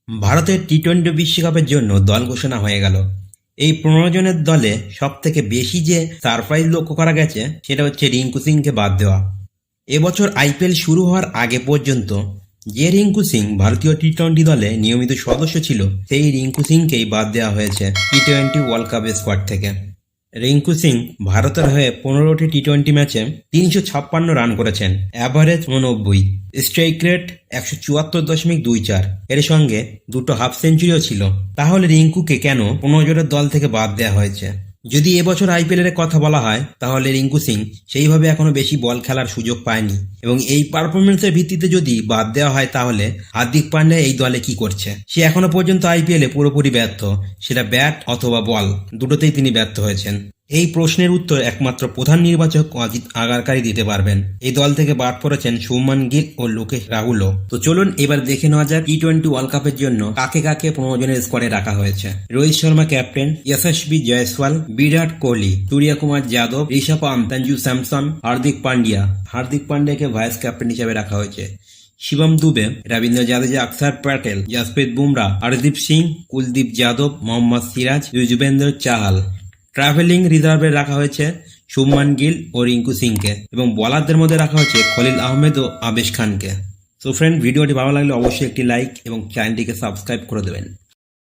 ভারতের টি-20 বিশ্বকাপের জন্য দল ঘোষণা হয়ে গেল। এই 15 জনের দলে সব থেকে বেশি যে সারপ্রাইজ লক্ষ্য করা গেছে সেটা হচ্ছে রিঙ্কু সিংকে বাদ দেওয়া। এবছর আইপিএল শুরু হওয়ার আগে পর্যন্ত যে রিঙ্কু সিং ভারতীয় টি-20 দলে নিয়মিত সদস্য ছিল, সেই রিঙ্কু সিংকেই বাদ দেওয়া হয়েছে টি-20 ওয়ার্ল্ড কাপের স্কোয়াড থেকে। রিঙ্কু সিং ভারতের হয়ে 15টি টি-20 ম্যাচে 356 রান করেছেন, অ্যাভারেজ 89, স্ট্রাইক রেট 174.24, এর সঙ্গে দুটো হাফ সেঞ্চুরিও ছিল। তাহলে রিঙ্কুকে কেন 15 জনের দল থেকে বাদ দেওয়া হয়েছে? যদি এবছর আইপিএল এর কথা বলা হয় তাহলে রিঙ্কু সিং সেইভাবে এখনো বেশি বল খেলার সুযোগ পায়নি, এবং এই পারফরমেন্সের ভিত্তিতে যদি বাদ দেওয়া হয় তাহলে হার্দিক পান্ডে এই দলে কি করছে? সে এখনো পর্যন্ত আইপিএলে পুরোপুরি ব্যর্থ, সেটা ব্যাট অথবা বল দুটোতেই তিনি ব্যর্থ হয়েছেন। এই প্রশ্নের উত্তর একমাত্র প্রধান নির্বাচক অজিত আগারকারই দিতে পারবেন। এই দল থেকে বাদ পড়েছেন শুভমান গিল ও লোকেশ রাহুলও। তো চলুন এবার দেখে নেওয়া যাক টি-20 ওয়ার্ল্ড কাপের জন্য কাকে কাকে 15 জনের স্কোয়াডে রাখা হয়েছে। রোহিত শর্মা ক্যাপ্টেন, যশস্বী জয়সওয়াল, বিরাট কোহলি, সূর্য কুমার যাদব, ঋষভ পান্ত, সঞ্জু স্যামসন, হার্দিক পান্ডিয়া। হার্দিক পান্ডিয়াকে ভাইস ক্যাপ্টেন হিসেবে রাখা হয়েছে। শিবম দুবে, রবীন্দ্র জাদেজা, অক্ষর প্যাটেল, জসপ্রীত বুমরা, হরদীপ সিং, কুলদীপ যাদব, মোহাম্মদ সিরাজ, যুজবেন্দ্র চাহাল। ট্রাভেলিং রিজার্ভে রাখা হয়েছে শুভমান গিল ও রিঙ্কু সিংকে, এবং বোলারদের মধ্যে রাখা হয়েছে খলিল আহমেদ ও আবেশ খানকে। সো ফ্রেন্ড, ভিডিওটি ভালো লাগলে অবশ্যই একটি লাইক এবং চ্যানেলটিকে সাবস্ক্রাইব করে দেবেন।